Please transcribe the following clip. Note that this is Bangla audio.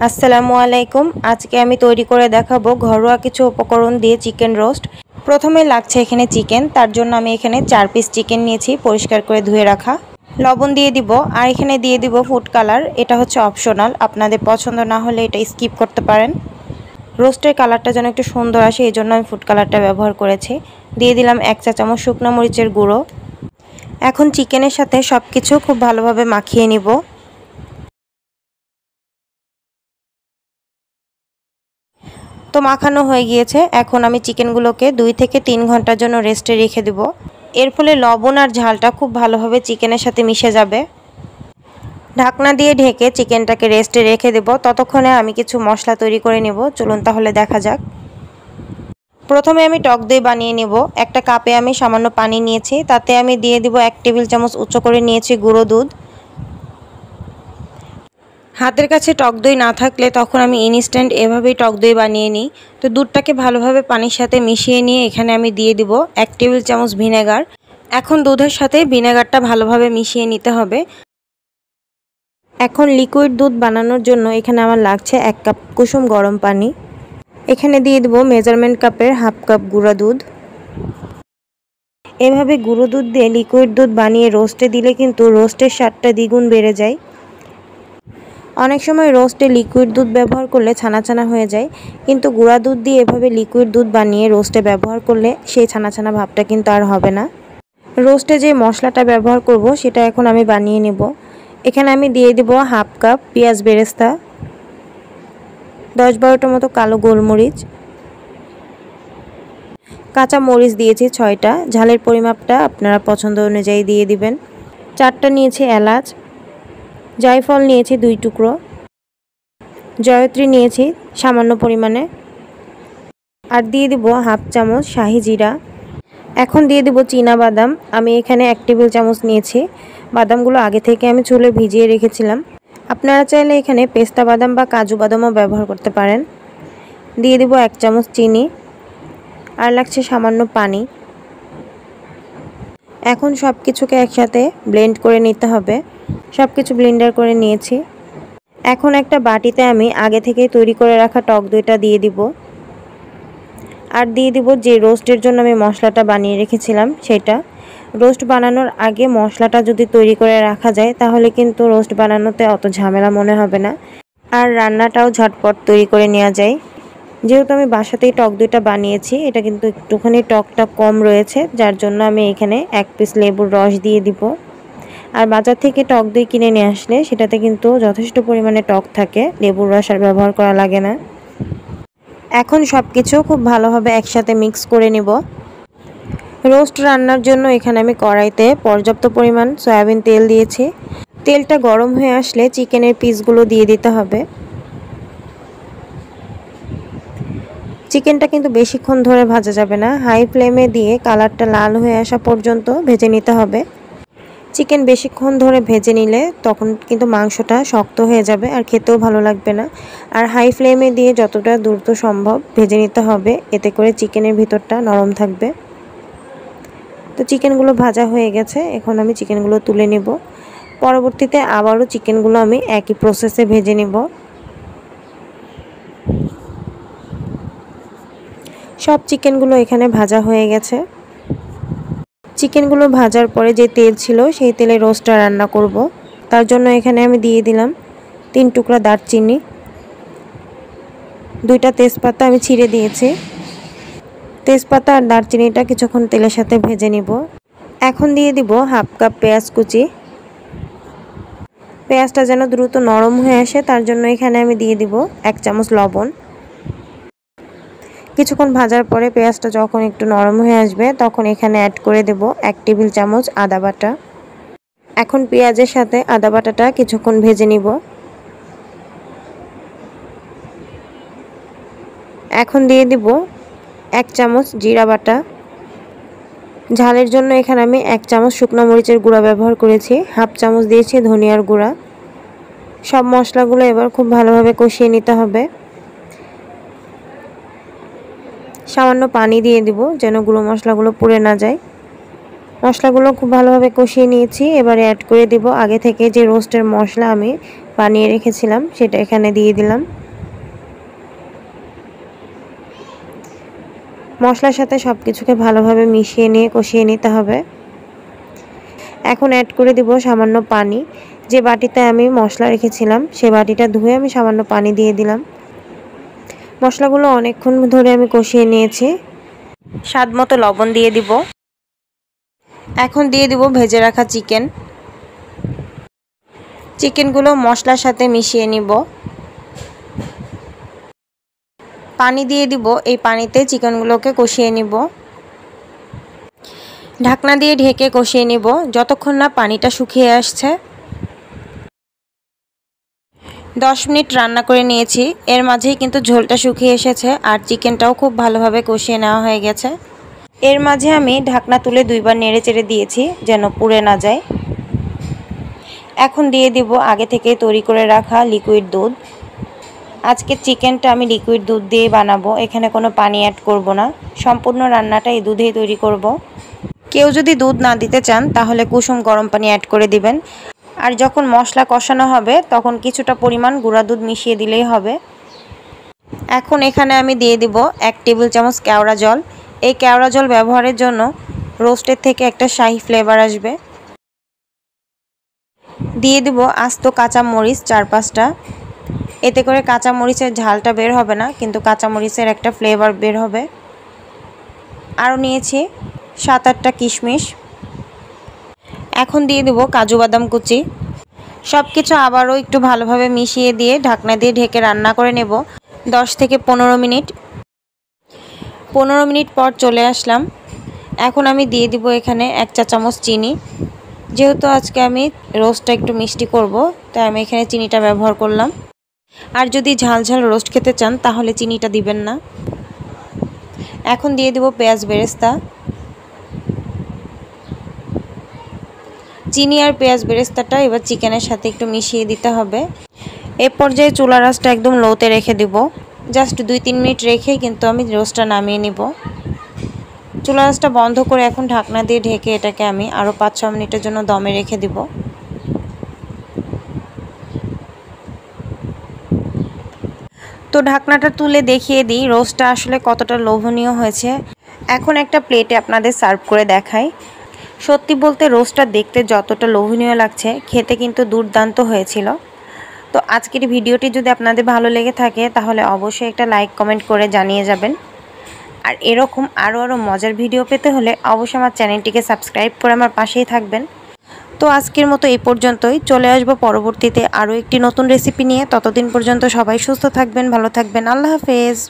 আসসালামু আলাইকুম। আজকে আমি তৈরি করে দেখাবো ঘরোয়া কিছু উপকরণ দিয়ে চিকেন রোস্ট। প্রথমে লাগছে এখানে চিকেন, তার জন্য আমি এখানে 4 পিস চিকেন নিয়েছি পরিষ্কার করে ধুয়ে রাখা। লবণ দিয়ে দিব আর এখানে দিয়ে দিব ফুড কালার। এটা হচ্ছে অপশনাল, আপনাদের পছন্দ না হলে এটা স্কিপ করতে পারেন। রোস্টের কালারটা যেন একটু সুন্দর আসে এই জন্য আমি ফুড কালারটা ব্যবহার করেছি। দিয়ে দিলাম 1 চা চামচ শুকনো মরিচের গুঁড়ো। এখন চিকেনের সাথে সব কিছু খুব ভালোভাবে মাখিয়ে নিব। তো মাখানো হয়ে গিয়েছে। এখন আমি চিকেনগুলোকে 2 থেকে 3 ঘন্টার জন্য রেস্টে রেখে দেব। এর ফলে লবণ আর ঝালটা খুব ভালোভাবে চিকেনের সাথে মিশে যাবে। ঢাকনা দিয়ে ঢেকে চিকেনটাকে রেস্টে রেখে দেব। ততক্ষণে আমি কিছু মশলা তৈরি করে নেব। চলুন তাহলে দেখা যাক। প্রথমে আমি টক দই বানিয়ে নেব। একটা কাপে আমি সামান্য পানি নিয়েছি, তাতে আমি দিয়ে দিব 1 টেবিল চামচ উঁচু করে নিয়েছি গুঁড়ো দুধ। হাতের কাছে টক দই না থাকলে তখন আমি ইনস্ট্যান্ট এভাবেই টক দই বানিয়ে নিই। তো দুধটাকে ভালোভাবে পানির সাথে মিশিয়ে নিয়ে এখানে আমি দিয়ে দিব 1 টেবিল চামচ ভিনেগার। এখন দুধের সাথে ভিনেগারটা ভালোভাবে মিশিয়ে নিতে হবে। এখন লিকুইড দুধ বানানোর জন্য এখানে আমার লাগছে 1 কাপ কুসুম গরম পানি। এখানে দিয়ে দেব মেজারমেন্ট কাপের হাফ কাপ গুঁড়া দুধ। এভাবে গুঁড়ো দুধ দিয়ে লিকুইড দুধ বানিয়ে রোস্টে দিলে কিন্তু রোস্টের স্বাদটা দ্বিগুণ বেড়ে যায়। অনেক সময় রোস্টে লিকুইড দুধ ব্যবহার করলে ছানা ছানা হয়ে যায়, কিন্তু গুঁড়া দুধ দিয়ে এভাবে লিকুইড দুধ বানিয়ে রোস্টে ব্যবহার করলে সেই ছানা ছানা ভাবটা কিন্তু আর হবে না। রোস্টে যে মশলাটা ব্যবহার করব সেটা এখন আমি বানিয়ে নেব। এখানে আমি দিয়ে দেব হাফ কাপ পেঁয়াজ বেরেস্তা, 10-12টা মতো কালো গোলমরিচ, কাঁচা মরিচ দিয়েছি 6টা, ঝালের পরিমাপটা আপনারা পছন্দ অনুযায়ী দিয়ে দিবেন। 4টা নিয়েছি এলাচ, জায়ফল নিয়েছি 2 টুকরো, জয়ত্রী নিয়েছি সামান্য পরিমাণে, আর দিয়ে দিব হাফ চামচ শাহি জিরা। এখন দিয়ে দিব চীনা বাদাম। আমি এখানে 1 টেবিল চামচ নিয়েছি। বাদামগুলো আগে থেকে আমি চুলে ভিজিয়ে রেখেছিলাম। আপনারা চাইলে এখানে পেস্তা বাদাম বা কাজু বাদামও ব্যবহার করতে পারেন। দিয়ে দিব 1 চামচ চিনি, আর লাগছে সামান্য পানি। এখন সব কিছুকে একসাথে ব্লেন্ড করে নিতে হবে। সব কিছু ব্লেন্ডার করে নিয়েছি। এখন একটা বাটিতে আমি আগে থেকেই তৈরি করে রাখা টক দইটা দিয়ে দিব, আর দিয়ে দিব যে রোস্টের জন্য আমি মশলাটা বানিয়ে রেখেছিলাম সেটা। রোস্ট বানানোর আগে মশলাটা যদি তৈরি করে রাখা যায় তাহলে কিন্তু রোস্ট বানানোতে অত ঝামেলা মনে হবে না, আর রান্নাটাও ঝটপট তৈরি করে নেওয়া যায়। যেহেতু আমি বাসাতেই টক দইটা বানিয়েছি, এটা কিন্তু একটুখানি টকটা কম রয়েছে, যার জন্য আমি এখানে 1 পিস লেবুর রস দিয়ে দিব। আর বাজার থেকে টক দই কিনে নিয়ে আসলে সেটাতে কিন্তু যথেষ্ট পরিমাণে টক থাকে, লেবুর রস আর ব্যবহার করা লাগে না। এখন সব কিছু খুব ভালোভাবে একসাথে মিক্স করে নিব। রোস্ট রান্নার জন্য এখানে আমি কড়াইতে পর্যাপ্ত পরিমাণ সয়াবিন তেল দিয়েছি। তেলটা গরম হয়ে আসলে চিকেনের পিসগুলো দিয়ে দিতে হবে। চিকেনটা কিন্তু বেশিক্ষণ ধরে ভাজা যাবে না, হাই ফ্লেমে দিয়ে কালারটা লাল হয়ে আসা পর্যন্ত ভেজে নিতে হবে। চিকেন বেশিক্ষণ ধরে ভেজে নিলে তখন কিন্তু মাংসটা শক্ত হয়ে যাবে আর খেতেও ভালো লাগবে না। আর হাই ফ্লেমে দিয়ে যতটা দ্রুত সম্ভব ভেজে নিতে হবে, এতে করে চিকেনের ভিতরটা নরম থাকবে। তো চিকেনগুলো ভাজা হয়ে গেছে, এখন আমি চিকেনগুলো তুলে নেব। পরবর্তীতে আবারও চিকেনগুলো আমি একই প্রসেসে ভেজে নেব। সব চিকেনগুলো এখানে ভাজা হয়ে গেছে। চিকেনগুলো ভাজার পরে যে তেল ছিল সেই তেলে রোস্টটা রান্না করব। তার জন্য এখানে আমি দিয়ে দিলাম 3 টুকরা দারচিনি, 2টা তেজপাতা আমি ছিঁড়ে দিয়েছি। তেজপাতা আর দারচিনিটা কিছুক্ষণ তেলের সাথে ভেজে নিব। এখন দিয়ে দিব হাফ কাপ পেঁয়াজ কুচি। পেঁয়াজটা যেন দ্রুত নরম হয়ে আসে তার জন্য এখানে আমি দিয়ে দিব 1 চামচ লবণ। কিছুক্ষণ ভাজার পরে পেঁয়াজটা যখন একটু নরম হয়ে আসবে তখন এখানে অ্যাড করে দেব 1 টেবিল চামচ আদা বাটা। এখন পেঁয়াজের সাথে আদা বাটাটা কিছুক্ষণ ভেজে নিব। এখন দিয়ে দিব 1 চামচ জিরা বাটা। ঝালের জন্য এখানে আমি 1 চামচ শুকনো মরিচের গুঁড়া ব্যবহার করেছি, হাফ চামচ দিয়েছি ধনিয়ার গুঁড়া। সব মশলাগুলো এবার খুব ভালোভাবে কষিয়ে নিতে হবে। সামান্য পানি দিয়ে দিব যেন গুঁড়ো মশলাগুলো পুড়ে না যায়। মশলাগুলো খুব ভালোভাবে কষিয়ে নিয়েছি। এবারে অ্যাড করে দিব আগে থেকে যে রোস্টের মশলা আমি বানিয়ে রেখেছিলাম সেটা এখানে দিয়ে দিলাম। মশলার সাথে সব কিছুকে ভালোভাবে মিশিয়ে নিয়ে কষিয়ে নিতে হবে। এখন অ্যাড করে দিব সামান্য পানি। যে বাটিতে আমি মশলা রেখেছিলাম সে বাটিটা ধুয়ে আমি সামান্য পানি দিয়ে দিলাম। মশলাগুলো অনেকক্ষণ ধরে আমি কষিয়ে নিয়েছি। স্বাদ মতো লবণ দিয়ে দিব। এখন দিয়ে দিব ভেজে রাখা চিকেনগুলো মশলার সাথে মিশিয়ে নিব। পানি দিয়ে দিব, এই পানিতে চিকেনগুলোকে কষিয়ে নিব। ঢাকনা দিয়ে ঢেকে কষিয়ে নিব যতক্ষণ না পানিটা শুকিয়ে আসছে। 10 মিনিট রান্না করে নিয়েছি, এর মাঝেই কিন্তু ঝোলটা শুকিয়ে এসেছে আর চিকেনটাও খুব ভালোভাবে কষিয়ে নেওয়া হয়ে গেছে। এর মাঝে আমি ঢাকনা তুলে 2 বার নেড়েচেড়ে দিয়েছি যেন পুড়ে না যায়। এখন দিয়ে দিব আগে থেকে তৈরি করে রাখা লিকুইড দুধ। আজকে চিকেনটা আমি লিকুইড দুধ দিয়ে বানাবো, এখানে কোনো পানি অ্যাড করব না। সম্পূর্ণ রান্নাটা এই দুধেই তৈরি করব। কেউ যদি দুধ না দিতে চান তাহলে কুসুম গরম পানি অ্যাড করে দিবেন। আর যখন মশলা কষানো হবে তখন কিছুটা পরিমাণ গুঁড়া দুধ মিশিয়ে দিলেই হবে। এখন এখানে আমি দিয়ে দিব 1 টেবিল চামচ কেওড়া জল। এই কেওড়া জল ব্যবহারের জন্য রোস্টের থেকে একটা শাহি ফ্লেভার আসবে। দিয়ে দিব আস্ত কাঁচা মরিচ 4-5টা। এতে করে কাঁচা মরিচের ঝালটা বের হবে না, কিন্তু কাঁচা মরিচের একটা ফ্লেভার বের হবে। আরও নিয়েছি 7-8টা কিশমিশ। এখন দিয়ে দেব কাজু বাদাম কুচি। সব কিছু আবারও একটু ভালোভাবে মিশিয়ে দিয়ে ঢাকনা দিয়ে ঢেকে রান্না করে নেব 10 থেকে 15 মিনিট। 15 মিনিট পর চলে আসলাম। এখন আমি দিয়ে দিব এখানে 1 চা চামচ চিনি। যেহেতু আজকে আমি রোস্টটা একটু মিষ্টি করব, তাই আমি এখানে চিনিটা ব্যবহার করলাম। আর যদি ঝাল ঝাল রোস্ট খেতে চান তাহলে চিনিটা দিবেন না। এখন দিয়ে দেব পেঁয়াজ বেরেস্তা। চিনি আর পেঁয়াজ বেরেস্তাটা এবার চিকেনের সাথে একটু মিশিয়ে দিতে হবে। এ পর্যায়ে চুলার আঁচটা একদম লোতে রেখে দেব। জাস্ট 2-3 মিনিট রেখেই কিন্তু আমি রোস্টটা নামিয়ে নিব। চুলার আঁচটা বন্ধ করে এখন ঢাকনা দিয়ে ঢেকে এটাকে আমি আরও 5-6 মিনিটের জন্য দমে রেখে দিব। তো ঢাকনাটা তুলে দেখিয়ে দিই রোস্টটা আসলে কতটা লোভনীয় হয়েছে। এখন একটা প্লেটে আপনাদের সার্ভ করে দেখাই। সত্যি বলতে রোস্টটা দেখতে যতটা লোভনীয় লাগছে, খেতে কিন্তু দুর্দান্ত হয়েছিল। তো আজকের ভিডিওটি যদি আপনাদের ভালো লেগে থাকে তাহলে অবশ্যই একটা লাইক কমেন্ট করে জানিয়ে যাবেন। আর এরকম আরও মজার ভিডিও পেতে হলে অবশ্যই আমার চ্যানেলটিকে সাবস্ক্রাইব করে আমার পাশেই থাকবেন। তো আজকের মতো এই পর্যন্তই। চলে আসবো পরবর্তীতে আরও একটি নতুন রেসিপি নিয়ে। ততদিন পর্যন্ত সবাই সুস্থ থাকবেন, ভালো থাকবেন। আল্লাহ হাফেজ।